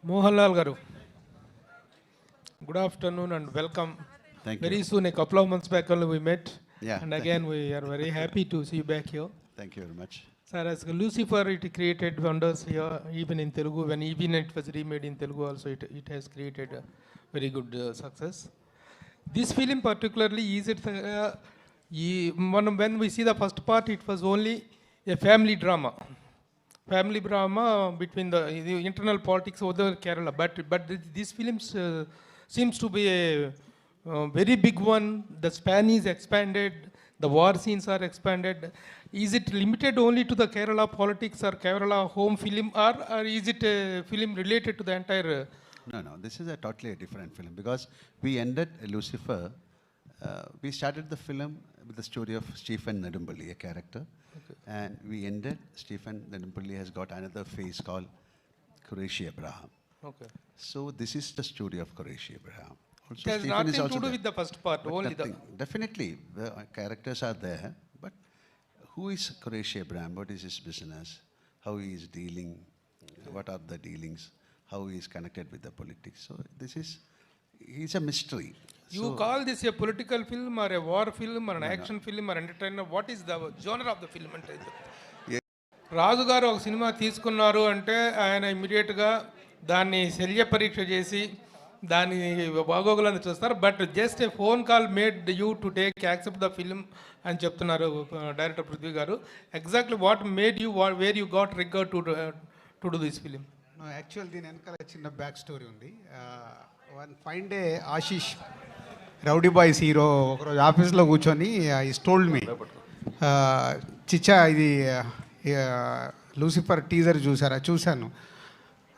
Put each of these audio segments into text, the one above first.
Mohanlal garu, good afternoon and welcome. Thank Very you. soon, a couple of months back only we met. Yeah. And again, we are very happy to see you back here. Thank you very much. Sir, as Lucifer, it created wonders here, even in Telugu. When even it was remade in Telugu also, it has created a very good success. This film particularly is it, when we see the first part, it was only a family drama. Family drama between the internal politics of the Kerala. But this film seems to be a very big one. The span is expanded. The war scenes are expanded. Is it limited only to the Kerala politics or Kerala home film, or is it a film related to the entire? No, this is a totally different film because we ended Lucifer. We started the film with the story of Stephen Nedumpalli, a character. Okay. And we ended, Stephen Nedumpalli has got another phase called Qureshi Abraham. Okay. So this is the story of Qureshi Abraham. Also, it has nothing to do with the first part, but only nothing. Definitely, the characters are there, but who is Qureshi Abraham? What is his business? How he is dealing? What are the dealings? How he is connected with the politics? So he's a mystery. You call this a political film or a war film or an action film or entertainer? What is the genre of the film? రాజు గారు ఒక cinema తీసుకున్నారు అంటే ఆయన ఇమ్మీడియట్గా దాన్ని శల్య పరీక్ష చేసి దాని బాగోగులను చూస్తారు. But just a phone call made you to take accept the film అని చెప్తున్నారు డైరెక్టర్ పృథ్వీ గారు. Exactly what made you where you got రిగర్ to do this film? Actual దీని వెనకాల చిన్న బ్యాక్ స్టోరీ ఉంది. One fine day Ashish rowdy boys hero ఒకరోజు ఆఫీస్లో కూర్చొని ఈస్ టోల్డ్ మీ, చిచ్చా ఇది లూసిఫర్ టీజర్ చూసారా? చూశాను.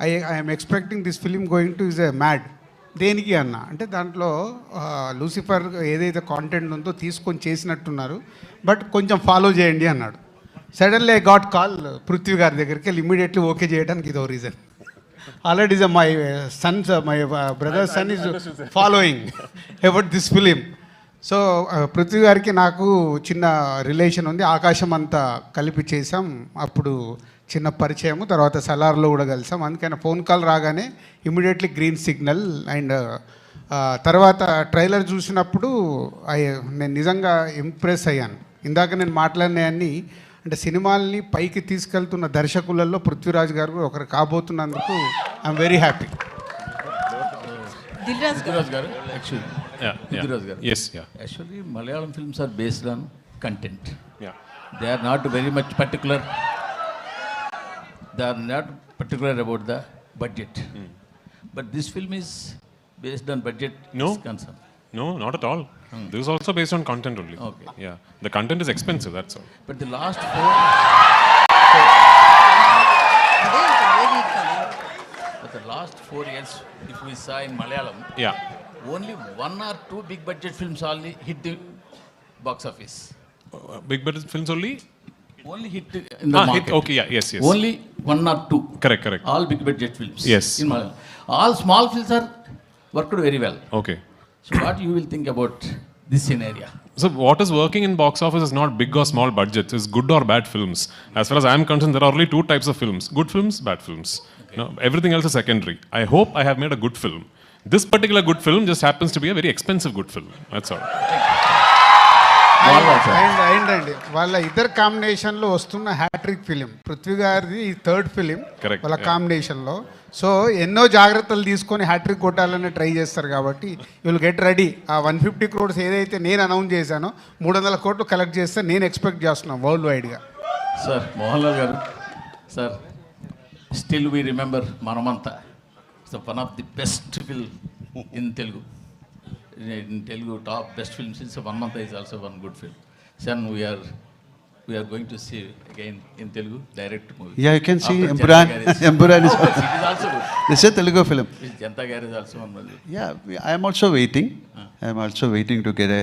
I'm expecting this film going to is a mad. దేనికి అన్న అంటే దాంట్లో లూసిఫర్ ఏదైతే కాంటెంట్ ఉందో తీసుకొని చేసినట్టున్నారు, బట్ కొంచెం ఫాలో చేయండి అన్నాడు. Suddenly I got call Prithvi గారి దగ్గరికి వెళ్ళి ఇమ్మీడియట్లీ ఓకే చేయడానికి ఇదో reason. Already my Sons my brother sun is following about this film. So Prithvi గారికి నాకు చిన్న రిలేషన్ ఉంది. ఆకాశం అంతా కలిపి చేసాం, అప్పుడు చిన్న పరిచయము, తర్వాత సలార్లో కూడా కలిసాం. అందుకని ఫోన్ కాల్ రాగానే ఇమ్మీడియట్లీ గ్రీన్ సిగ్నల్. అండ్ తర్వాత ట్రైలర్ చూసినప్పుడు నేను నిజంగా ఇంప్రెస్ అయ్యాను. ఇందాక నేను మాట్లాడినవన్నీ అంటే సినిమాల్ని పైకి తీసుకెళ్తున్న దర్శకులలో పృథ్వీరాజ్ గారు ఒకరు కాబోతున్నందుకు I'm very happy. Prithviraj garu, actually. Yeah. Prithviraj garu. Yes, yeah. Actually, Malayalam films are based on content. Yeah. They are not very much particular. They are not particular about the budget. But this film is based on budget. No. Is concerned. No, not at all. This is also based on content only. Okay. Yeah. The content is expensive, that's all. But the last four years, if we saw in Malayalam, Yeah. only one or two big budget films only hit the box office. Big budget films only? Only hit in the market. Hit, okay, yeah, yes. Only one or two. Correct. All big budget films. Yes. In Malayalam. All small films are worked very well. Okay. So what you will think about this scenario? So what is working in box office is not big or small budgets, it's good or bad films. As far as I am concerned, there are only two types of films: good films, bad films. Okay. No, everything else is secondary. I hope I have made a good film. This particular good film just happens to be a very expensive good film. That's all. అయిందండి వాళ్ళ ఇద్దరు కాంబినేషన్లో వస్తున్న hat trick film. Prithvi గారిది third film వాళ్ళ కాంబినేషన్లో. So ఎన్నో జాగ్రత్తలు తీసుకొని హ్యాట్రిక్ కొట్టాలని ట్రై చేస్తారు కాబట్టి విల్ గెట్ రెడీ. ఆ 150 crores ఏదైతే నేను అనౌన్స్ చేశానో 300 crores కలెక్ట్ చేస్తే నేను ఎక్స్పెక్ట్ చేస్తున్నాను వరల్డ్ వైడ్గా. సార్ మోహన్లాల్ గారు, సార్ స్టిల్ వీ రిమెంబర్ మనమంతా. So one of the best film in Telugu. In Telugu, top best films. Since 1 month is also one good film. Son, we are going to see again in Telugu direct movie. Yeah, you can see Empuraan. Empuraan is it is also good. This is a Telugu film. Janta Gar is also one movie. Yeah, I am also waiting. I am also waiting to get a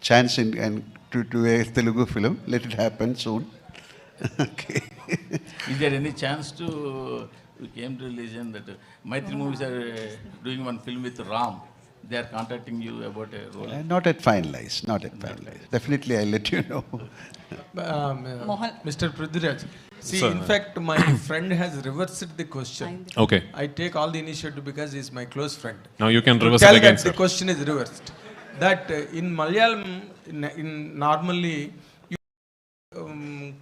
chance and to a Telugu film. Let it happen soon. Okay. Is there any chance to we came to listen that Maitri movies are doing one film with Ram? they are contacting you about a role? Not at finalized, not at finalized. Definitely, I'll let you know. Mr. Prithviraj, see, Sir. in fact, my friend has reversed the question. Okay. I take all the initiative because he's my close friend. Now you can To reverse tell it again, that sir. the question is reversed. That in Malayalam, in normally, you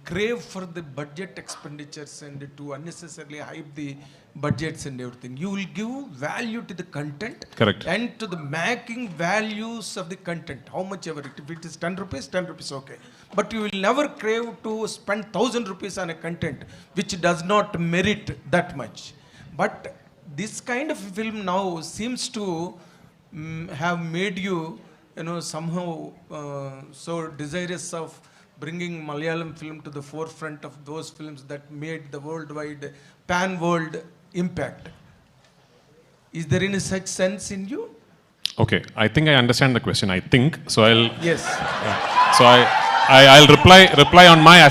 crave for the budget expenditures and to unnecessarily hype the budgets and everything. You will give value to the content. Correct. And to the making values of the content, how much ever it. If it is 10 rupees, okay. But you will never crave to spend 1,000 rupees on a content which does not merit that much. But this kind of film now seems to have made you, somehow so desirous of bringing Malayalam film to the forefront of those films that made the worldwide, pan-world impact. Is there any such sense in you? Okay, I think I understand the question. I think so. Yes. So I'll reply on my.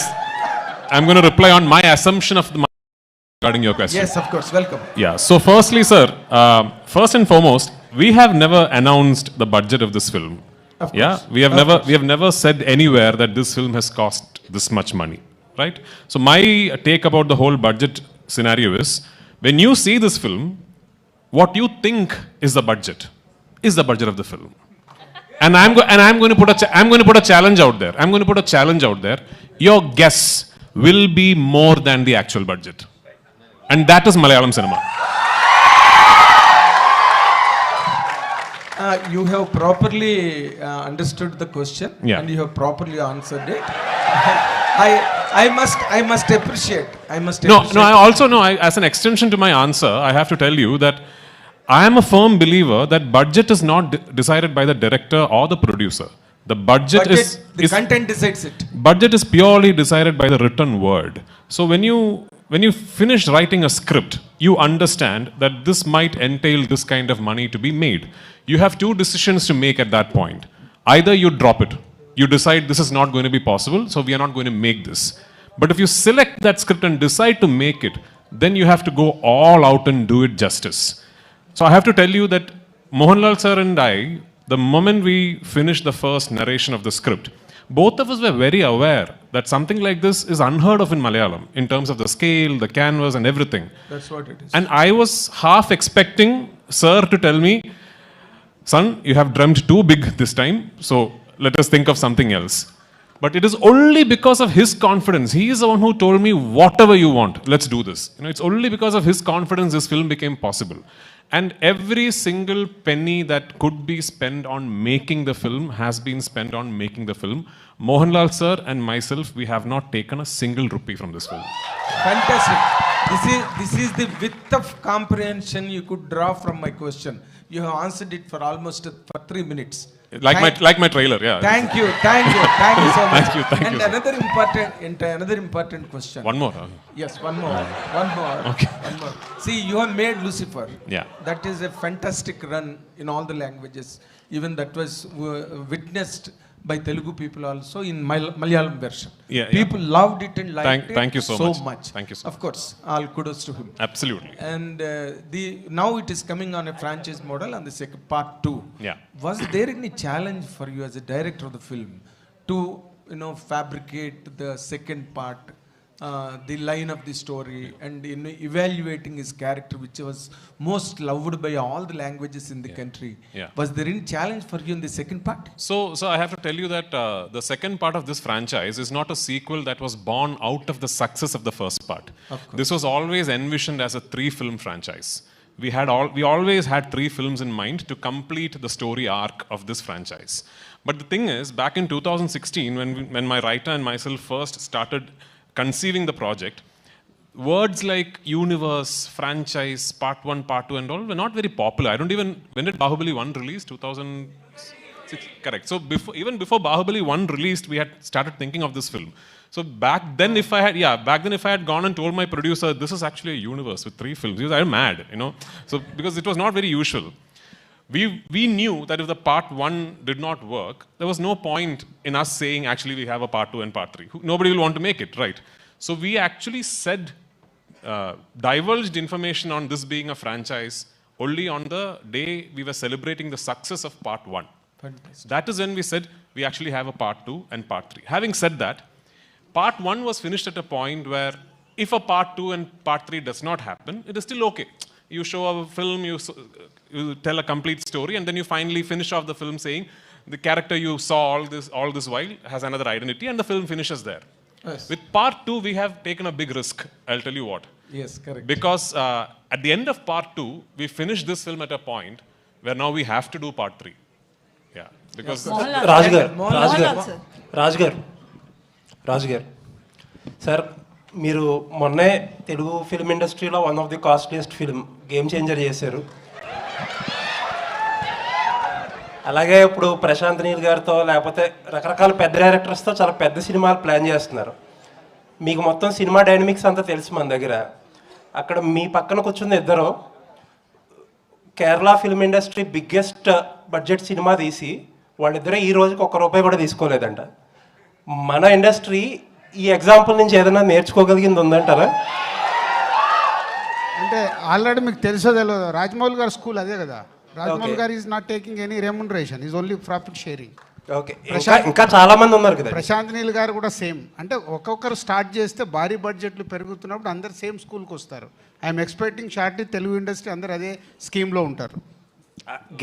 I'm going to reply on my assumption of the regarding your question. Yes, of course. Welcome. Yeah. So firstly, sir, first and foremost, we have never announced the budget of this film. Of Yeah, course. we have never said anywhere that this film has cost this much money, right? So my take about the whole budget scenario is, when you see this film, what you think is the budget of the film. And I'm going to put a challenge out there. I'm going to put a challenge out there. Your guess will be more than the actual budget. And that is Malayalam cinema. You have properly understood the question, Yeah. and you have properly answered it. I must appreciate. No, I also know, as an extension to my answer, I have to tell you that I am a firm believer that budget is not decided by the director or the producer. The budget is content decides it. budget is purely decided by the written word. So when you finish writing a script, you understand that this might entail this kind of money to be made. You have two decisions to make at that point. Either you drop it, you decide this is not going to be possible, so we are not going to make this. But if you select that script and decide to make it, then you have to go all out and do it justice. So I have to tell you that Mohanlal sir and I, the moment we finished the first narration of the script, both of us were very aware that something like this is unheard of in Malayalam in terms of the scale, the canvas and everything. That's what it is. And I was half expecting sir to tell me, son, you have dreamt too big this time, so let us think of something else. But it is only because of his confidence. He is the one who told me, whatever you want, let's do this. It's only because of his confidence this film became possible. And every single penny that could be spent on making the film has been spent on making the film. Mohanlal sir and myself, we have not taken a single rupee from this film. Fantastic. This is the width of comprehension you could draw from my question. You have answered it for almost for 3 minutes. Like my trailer, yeah. Thank you so much. Thank you, And sir. another important question. One more. Yes, one more. Okay. One more. See, you have made Lucifer. Yeah. That is a fantastic run in all the languages. Even that was witnessed by Telugu people also in Malayalam version. Yeah. People loved it and liked it thank you so much. Thank you so Of course, all kudos to him. Absolutely. And now it is coming on a franchise model on the second part 2. Yeah. Was there any challenge for you as a director of the film to fabricate the second part, the line of the story, and evaluating his character, which was most loved by all the languages in the country? Yeah. Was there any challenge for you in the second part? So I have to tell you that the second part of this franchise is not a sequel that was born out of the success of the first part. This was always envisioned as a 3-film franchise. We always had 3 films in mind to complete the story arc of this franchise. But the thing is, back in 2016, when my writer and myself first started conceiving the project, words like universe, franchise, part 1, part 2 and all were not very popular. When did Bahubali 1 release? 2006? Correct. So even before Bahubali 1 released, we had started thinking of this film. So back then if I had gone and told my producer, this is actually a universe with 3 films, he was, I'm mad, So because it was not very usual. We knew that if the part 1 did not work, there was no point in us saying, actually, we have a part 2 and part 3. Nobody will want to make it, right? So we actually divulged information on this being a franchise only on the day we were celebrating the success of part 1. Fantastic. That is when we said we actually have a part 2 and part 3. Having said that, part 1 was finished at a point where if a part 2 and part 3 does not happen, it is still okay. You show a film, you tell a complete story, and then you finally finish off the film saying the character you saw all this while has another identity, and the film finishes there. Yes. With part 2, we have taken a big risk. I'll tell you what. Yes, correct. Because at the end of part 2, we finished this film at a point where now we have to do part 3. Yeah. Because రాజు గారు sir మీరు మొన్నే Telugu film ఇండస్ట్రీలో one of the costliest film game changer చేశారు. అలాగే ఇప్పుడు ప్రశాంత్ నీల్ గారితో లేకపోతే రకరకాల పెద్ద డైరెక్టర్స్తో చాలా పెద్ద సినిమాలు ప్లాన్ చేస్తున్నారు. మీకు మొత్తం సినిమా డైనమిక్స్ అంతా తెలుసు మన దగ్గర. అక్కడ మీ పక్కన కూర్చున్న ఇద్దరు Kerala film industry biggest budget cinema తీసి వాళ్ళిద్దరే ఈ రోజుకి ₹1 కూడా తీసుకోలేదంట. మన ఇండస్ట్రీ ఈ ఎగ్జాంపుల్ నుంచి ఏదైనా నేర్చుకోగలిగింది ఉందంటారా? అంటే ఆల్రెడీ మీకు తెలుసో తెలియదు, రాజమౌళి గారి స్కూల్ అదే కదా. రాజమౌళి గారు is not taking any remuneration, is only profit sharing. Okay, ఇంకా చాలా మంది ఉన్నారు కదా. ప్రశాంత్ నీల్ గారు కూడా సేమ్. అంటే ఒక్కొక్కరు స్టార్ట్ చేస్తే భారీ బడ్జెట్లు పెరుగుతున్నప్పుడు అందరు సేమ్ స్కూల్కి వస్తారు. I'm expecting shortly Telugu industry అందరు అదే స్కీమ్లో ఉంటారు.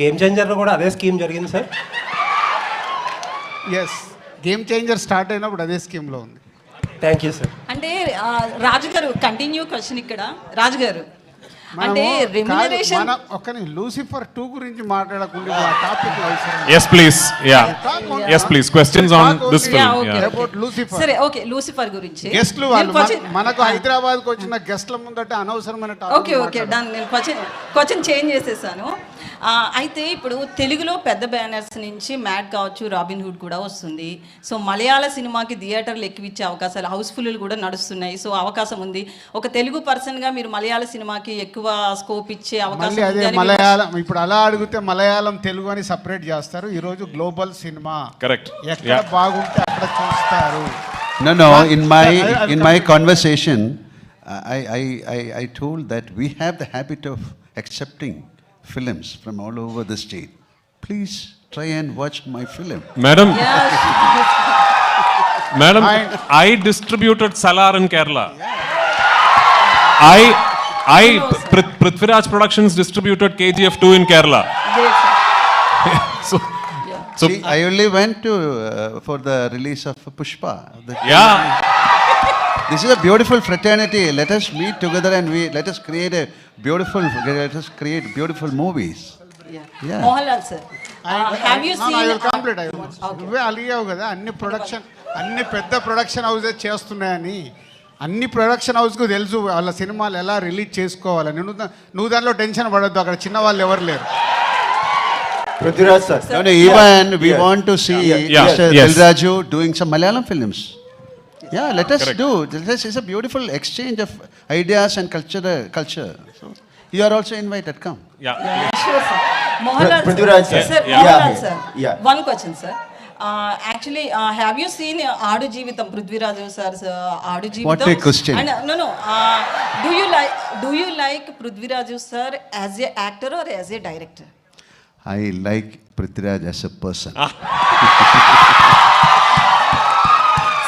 గేమ్ చేంజర్లో కూడా అదే స్కీమ్ జరిగింది sir. Yes, game changer start అయినప్పుడు అదే స్కీమ్లో ఉంది. Thank you sir. అంటే రాజుగారు కంటిన్యూ క్వశ్చన్ ఇక్కడ రాజుగారు అంటే రెమ్యునరేషన్ మన ఒక్కని లూసిఫర్ 2 గురించి మాట్లాడకుండా టాపిక్ అవసరం. Yes, please. Yeah. Yes, please. Questions on this film. okay. About Lucifer. సరే, ఓకే, లూసిఫర్ గురించి గెస్ట్లు వాళ్ళు మనకు హైదరాబాద్కి వచ్చిన గెస్ట్ల ముందట అనవసరమైన ఓకే ఓకే డన్. నేను క్వశ్చన్ చేంజ్ చేసేసాను. అయితే ఇప్పుడు తెలుగులో పెద్ద బ్యానర్స్ నుంచి మ్యాడ్ కావచ్చు, రాబిన్ హుడ్ కూడా వస్తుంది. సో మలయాళ సినిమాకి థియేటర్లు ఎక్కువిచ్చే అవకాశాలు, హౌస్ఫుల్ కూడా నడుస్తున్నాయి. సో అవకాశం ఉంది. ఒక తెలుగు పర్సన్గా మీరు మలయాళ సినిమాకి ఎక్కువ స్కోప్ ఇచ్చే అవకాశం ఉంది. మలయాళం ఇప్పుడు అలా అడిగితే మలయాళం తెలుగు అని సపరేట్ చేస్తారు. ఈరోజు గ్లోబల్ సినిమా కరెక్ట్ ఎక్కడ బాగుంటే అక్కడ చూస్తారు. No. In my conversation, I told that we have the habit of accepting films from all over the state. Please try and watch my film. Madam, I distributed Salar in Kerala. Prithviraj Productions distributed KGF 2 in Kerala. So See, I only went to for the release of Pushpa. Yeah. This is a beautiful fraternity. Let us meet together and let us create beautiful movies. Yeah. Mohanlal sir, have you seen? I will complete. నువ్వే అలిగావు కదా అన్ని పెద్ద production హౌసే చేస్తున్నాయని. అన్ని production హౌస్కు తెలుసు వాళ్ళ సినిమాలు ఎలా రిలీజ్ చేసుకోవాలని. నువ్వు దానిలో టెన్షన్ పడొద్దు, అక్కడ చిన్న వాళ్ళు ఎవరు లేరు. Prithviraj sir. No, even we want to see Mr. Dilraju doing some Malayalam films. Yeah, let us do. It's a beautiful exchange of ideas and culture. So you are also invited. Come. Yeah. Sure sir. Mohanlal Prithviraj sir. Sir, Yeah. Mohanlal sir. Yeah. One question sir. Actually, have you seen Aadu Jeevitam, Prithviraj sir's Aadu Jeevitam? What a question. And, no. Do you like Prithviraj sir as a actor or as a director? I like Prithviraj as a person.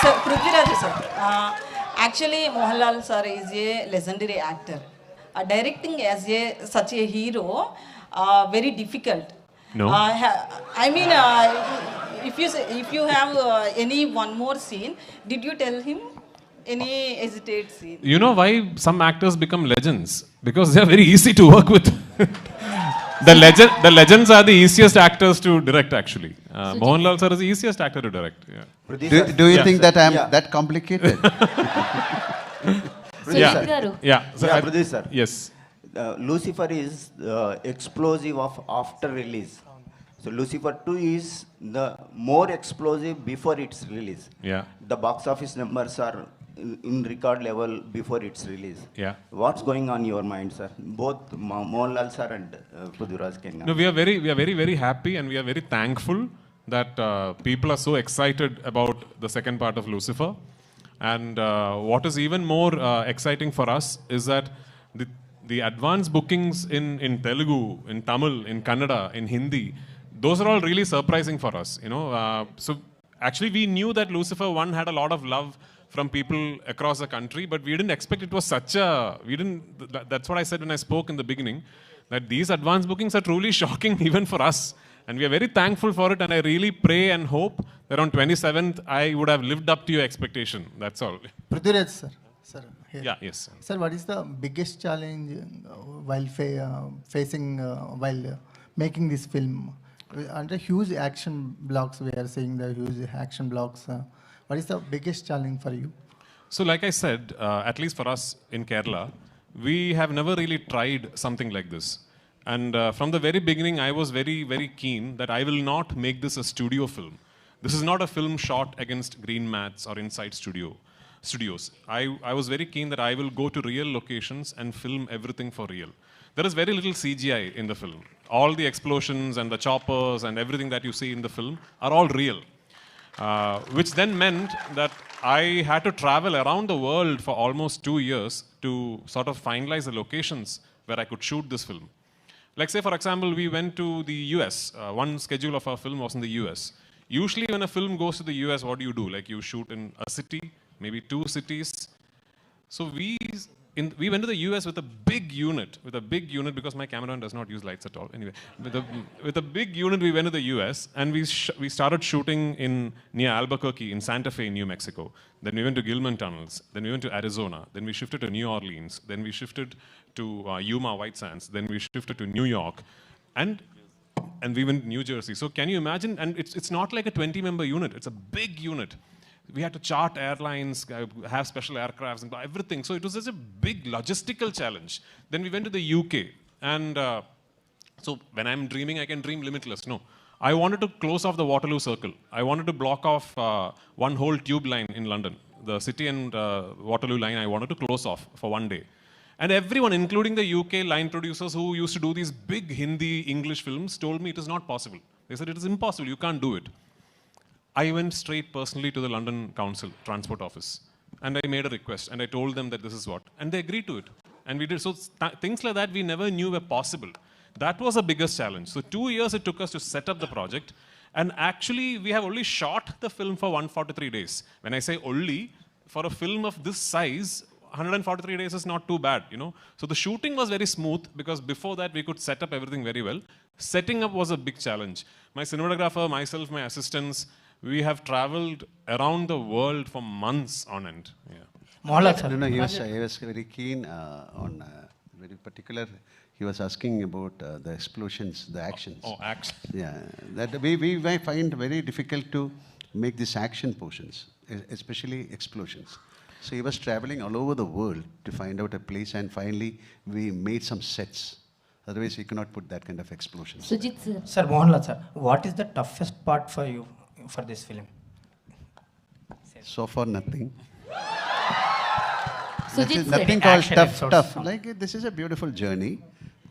Sir, Prithviraj sir, actually Mohanlal sir is a legendary actor. Directing as such a hero, very difficult. No. I mean, if you have any one more scene, did you tell him any hesitate scene? You know why some actors become legends? Because they are very easy to work with. The legends are the easiest actors to direct actually. Mohanlal sir is the easiest actor to direct. Yeah. Do you think that I am that complicated? Yeah. So Prithviraj sir. Yes. Lucifer is explosive of after release. So Lucifer 2 is the more explosive before its release. Yeah. The box office numbers are in record level before its release. Yeah. What's going on in your mind, sir? Both Mohanlal sir and Prithviraj Kenna. No, we are very happy and we are very thankful that people are so excited about the second part of Lucifer. And what is even more exciting for us is that the advance bookings in Telugu, in Tamil, in Kannada, in Hindi, those are all really surprising for us, you know. So actually we knew that Lucifer 1 had a lot of love from people across the country, but we didn't expect it was such a, that's what I said when I spoke in the beginning, that these advance bookings are truly shocking even for us. And we are very thankful for it, and I really pray and hope that on 27th I would have lived up to your expectation. That's all. Prithviraj, sir. Sir, here. Yeah, yes. Sir, what is the biggest challenge while facing while making this film? Under huge action blocks, we are seeing the huge action blocks. What is the biggest challenge for you? So like I said, at least for us in Kerala, we have never really tried something like this. And from the very beginning, I was very, very keen that I will not make this a studio film. This is not a film shot against green mats or inside studios. I was very keen that I will go to real locations and film everything for real. There is very little CGI in the film. All the explosions and the choppers and everything that you see in the film are all real. Which then meant that I had to travel around the world for almost 2 years to sort of finalize the locations where I could shoot this film. Like say, for example, we went to the US. One schedule of our film was in the US. Usually when a film goes to the US, what do? Like you shoot in a city, maybe 2 cities. So we went to the US with a big unit, because my cameraman does not use lights at all. Anyway, with a big unit, we went to the US and we started shooting near Albuquerque in Santa Fe, New Mexico. Then we went to Gilman Tunnels. Then we went to Arizona. Then we shifted to New Orleans. Then we shifted to Yuma White Sands. Then we shifted to New York. And we went to New Jersey. So can you imagine? And it's not like a 20-member unit. It's a big unit. We had to chart airlines, have special aircrafts and everything. So it was such a big logistical challenge. Then we went to the UK. And so when I'm dreaming, I can dream limitless. No. I wanted to close off the Waterloo Circle. I wanted to block off one whole tube line in London. The City and Waterloo line I wanted to close off for one day. And everyone, including the UK line producers who used to do these big Hindi, English films, told me it is not possible. They said, it is impossible, you can't do it. I went straight personally to the London Council Transport Office and I made a request and I told them that this is what, and they agreed to it. And we did. So things like that we never knew were possible. That was the biggest challenge. So 2 years it took us to set up the project, and actually we have only shot the film for 143 days. When I say only, for a film of this size, 143 days is not too bad, you know. So the shooting was very smooth because before that we could set up everything very well. Setting up was a big challenge. My cinematographer, myself, my assistants, we have traveled around the world for months on end. Yeah. Mohanlal, sir. No, he was very keen on very particular. He was asking about the explosions, the actions. Oh, action. Yeah, that we might find very difficult to make these action portions, especially explosions. So he was traveling all over the world to find out a place, and finally we made some sets. Otherwise, we cannot put that kind of explosions. Sujit sir. Sir, Mohanlal, sir, what is the toughest part for you for this film? So far, nothing. Sujit sir. Nothing called Action tough. episodes. Tough. Like this is a beautiful journey.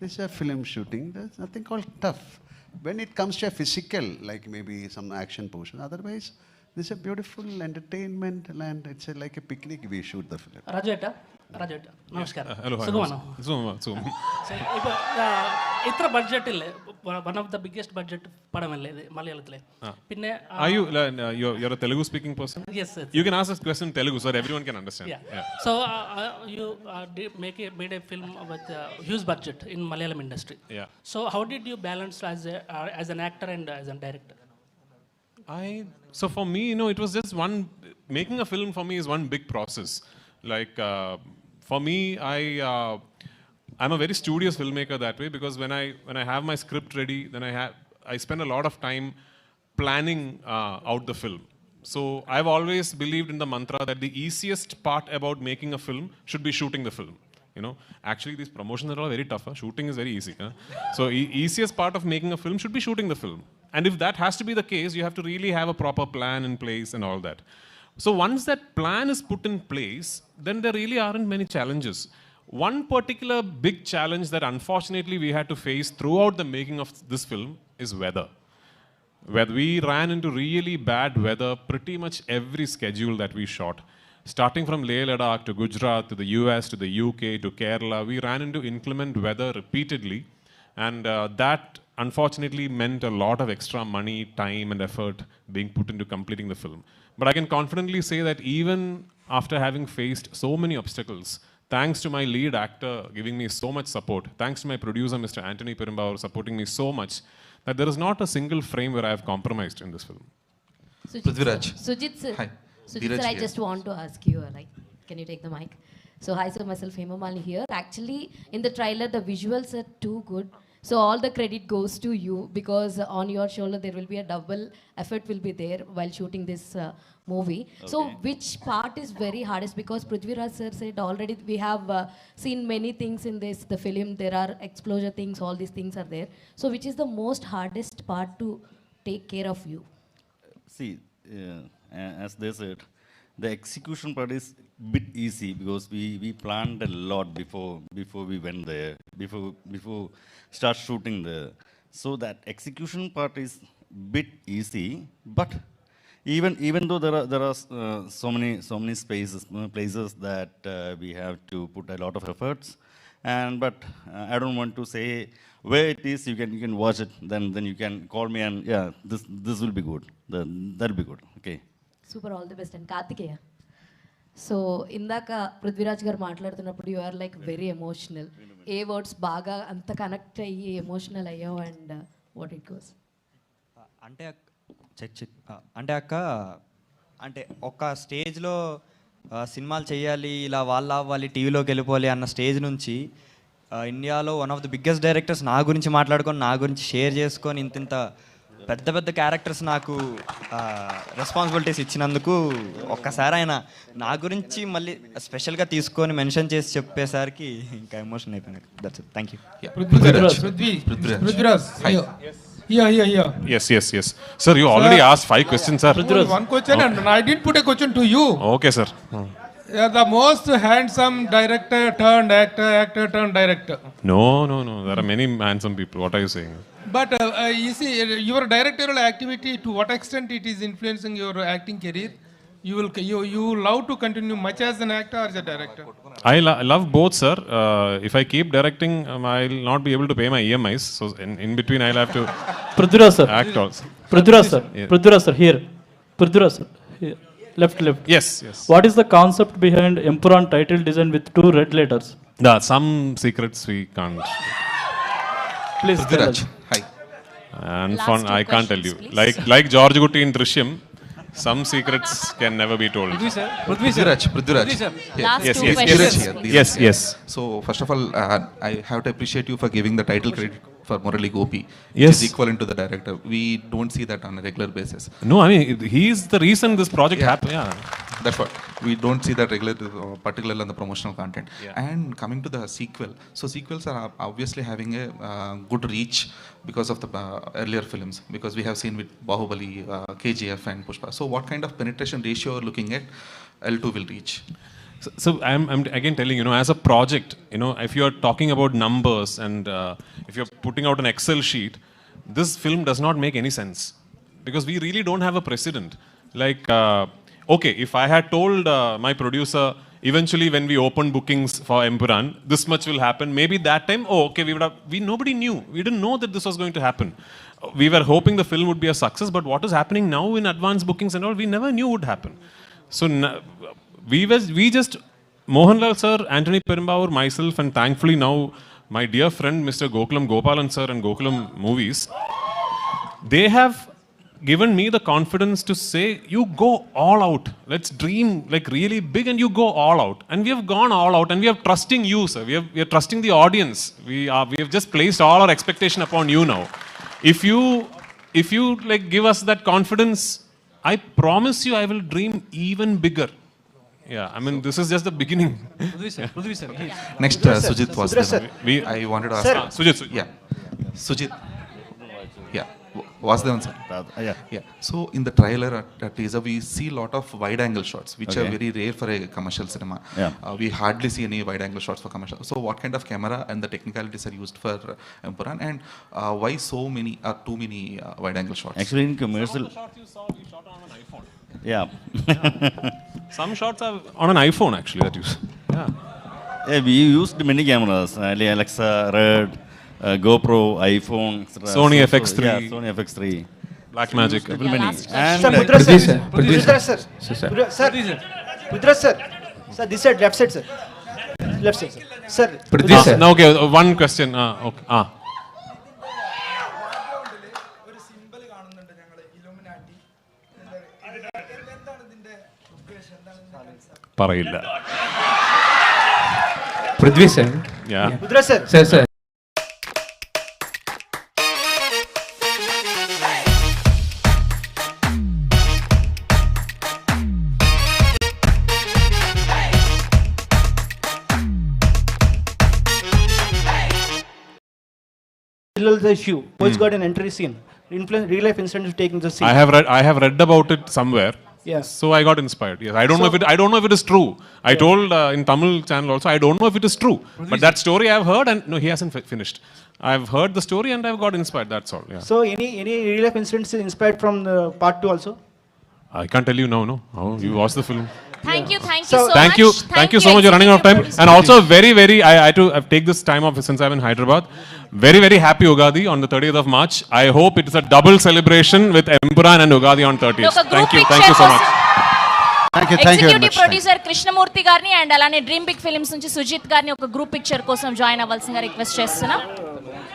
This is a film shooting. There's nothing called tough. When it comes to a physical, like maybe some action portion, otherwise, this is a beautiful entertainment and it's like a picnic. We shoot the film. ರಾಜೇಟ ನಮಸ್ಕಾರ Hello. ಸುಗಮನ Zoom. இப்போ ഇത്ര ബഡ്ജറ്റിൽ one of the biggest budget പടമല്ലേ ഇത് മലയാളത്തിലെ പിന്നെ Are you, you're a Telugu speaking person? yes sir. You can ask this question in Telugu so that everyone can understand. Yeah. So you made a film with huge budget in Malayalam industry. Yeah. So how did you balance as an actor and as a director? So for me, you know, it was just making a film for me is one big process. Like for me, I'm a very studious filmmaker that way, because when I have my script ready, then I spend a lot of time planning out the film. So I've always believed in the mantra that the easiest part about making a film should be shooting the film. You know, actually these promotions are all very tough. Shooting is very easy. So easiest part of making a film should be shooting the film. And if that has to be the case, you have to really have a proper plan in place and all that. So once that plan is put in place, then there really aren't many challenges. One particular big challenge that unfortunately we had to face throughout the making of this film is weather. Where we ran into really bad weather pretty much every schedule that we shot. Starting from Leh Ladakh to Gujarat to the US to the UK to Kerala, we ran into inclement weather repeatedly, and that unfortunately meant a lot of extra money, time, and effort being put into completing the film. But I can confidently say that even after having faced so many obstacles, thanks to my lead actor giving me so much support, thanks to my producer, Mr. Anthony Perumbavoor, supporting me so much, that there is not a single frame where I have compromised in this film. Prithviraj. Sujit sir. Hi. Sujit Dheeraj sir, I here. just want to ask you, can you take the mic? So hi sir, myself Hema Malini here. Actually, in the trailer, the visuals are too good. So all the credit goes to you because on your shoulder there will be a double effort will be there while shooting this movie. So which part is very hardest? Because Prithviraj sir said already we have seen many things in the film. There are explosion things, all these things are there. So which is the most hardest part to take care of you? See, as they said, the execution part is bit easy because we planned a lot before we went there, before start shooting there. So that execution part is bit easy, but even though there are so many places that we have to put a lot of efforts, but I don't want to say where it is. You can watch it, then you can call me and this will be good. That'll be good. Okay. Super, all the best. And Kartikeya. So ఇందాక పృథ్వీరాజ్ గారు మాట్లాడుతున్నప్పుడు you are like very emotional. A words బాగా అంత connect అయ్యి emotional అయ్యావు and what it goes? అంటే అక్క అంటే ఒక స్టేజ్లో సినిమాలు చేయాలి, ఇలా వాళ్ళు అవ్వాలి, టీవీలోకి వెళ్ళిపోవాలి అన్న స్టేజ్ నుంచి ఇండియాలో one of the biggest directors నా గురించి మాట్లాడుకొని, నా గురించి షేర్ చేసుకొని ఇంత పెద్ద పెద్ద క్యారెక్టర్స్ నాకు రెస్పాన్సిబిలిటీస్ ఇచ్చినందుకు ఒక్కసారి ఆయన నా గురించి మళ్ళీ స్పెషల్గా తీసుకొని మెన్షన్ చేసి చెప్పేసరికి ఇంకా ఎమోషన్ అయిపోయినాయి. That's it. Thank you. Yes. Sir, you already asked 5 questions, sir. One question, and I did put a question to you. Okay, sir. The most handsome director turned actor turned director. No. There are many handsome people. What are you saying? But you see, your directorial activity, to what extent it is influencing your acting career? You love to continue much as an actor or as a director? I love both, sir. If I keep directing, I'll not be able to pay my EMIs. So in between, I'll have to Prithviraj sir. act also. Prithviraj sir. Yeah. Prithviraj sir, here. Prithviraj sir. Here. Left. Yes. What is the concept behind Empuraan title design with 2 red letters? Some secrets we can't. Please tell us. Hi. And Last fun, 2 I can't tell you. questions, please. Like George Gutti in Drishyam, some secrets can never be told. Prithviraj. Last Yes, 2 yes, questions. Yes. So first of all, I have to appreciate you for giving the title credit for Murali Gopi. Yes. Which is equivalent to the director. We don't see that on a regular basis. No, I mean, he's the reason this project happened. Yeah. That's what. We don't see that regular, particularly on the promotional content. And coming to the sequel, so sequels are obviously having a good reach because of the earlier films, because we have seen with Bahubali, KGF and Pushpa. So what kind of penetration ratio you're looking at L2 will reach? So I'm again telling you, as a project, if you're talking about numbers and if you're putting out an Excel sheet, this film does not make any sense because we really don't have a precedent. Like, okay, if I had told my producer, eventually when we opened bookings for Empuraan, this much will happen, maybe that time, nobody knew. We didn't know that this was going to happen. We were hoping the film would be a success, but what is happening now in advance bookings and all, we never knew would happen. So we just, Mohanlal sir, Anthony Perumbavoor, myself, and thankfully now my dear friend Mr. Gokulam Gopalan sir and Gokulam Movies, they have given me the confidence to say, you go all out. Let's dream like really big and you go all out. And we have gone all out and we are trusting you, sir. We are trusting the audience. We have just placed all our expectation upon you now. If you like give us that confidence, I promise you I will dream even bigger. Yeah, I mean, this is just the beginning. Prithvi sir. Next, Sujit was there. I wanted to ask. Sujit. Yeah. Sujit. Yeah. Vasudevan sir. Yeah. So in the trailer at teaser, we see a lot of wide-angle shots, which are very rare for a commercial cinema. We hardly see any wide-angle shots for commercial. So what kind of camera and the technicalities are used for Empuraan, and why so many too many wide-angle shots? Actually, in commercial. Shots you saw, we shot on an iPhone. Yeah. Some shots are on an iPhone actually that use. Yeah. Yeah, we used many cameras, Alexa, Red, GoPro, iPhone, etc. Sony FX3. Yeah, Sony FX3. Blackmagic. Many. And Sir, Prithviraj sir. Sir, Prithviraj sir. Sir, this side, left side, sir. Left side, sir. Sir. Now, okay, one question. Okay. പറയില്ല. Prithvi sir. Yeah. Prithviraj sir. Sir. The issue. Who's got an entry scene? Real life incident is taking the scene. I have read about it somewhere. Yes. So I got inspired. Yes. I don't know if it is true. I told in Tamil channel also, I don't know if it is true. But that story I have heard, and no, he hasn't finished. I've heard the story and I've got inspired. That's all. Yeah. So any real life incidents inspired from the part 2 also? I can't tell you now. No. Oh, you watched the film. Thank you so much. Thank you so much. You're running out of time. And also very, I had to take this time off since I'm in Hyderabad. Very happy Ugadi on the 30th of March. I hope it is a double celebration with Empuraan and Ugadi on 30th. Thank you so much. Thank you executive producer Krishnamurthy గారిని and అలానే dream big films నుంచి సుజిత్ గారిని ఒక group picture కోసం join అవ్వాల్సిందిగా request చేస్తున్నాం.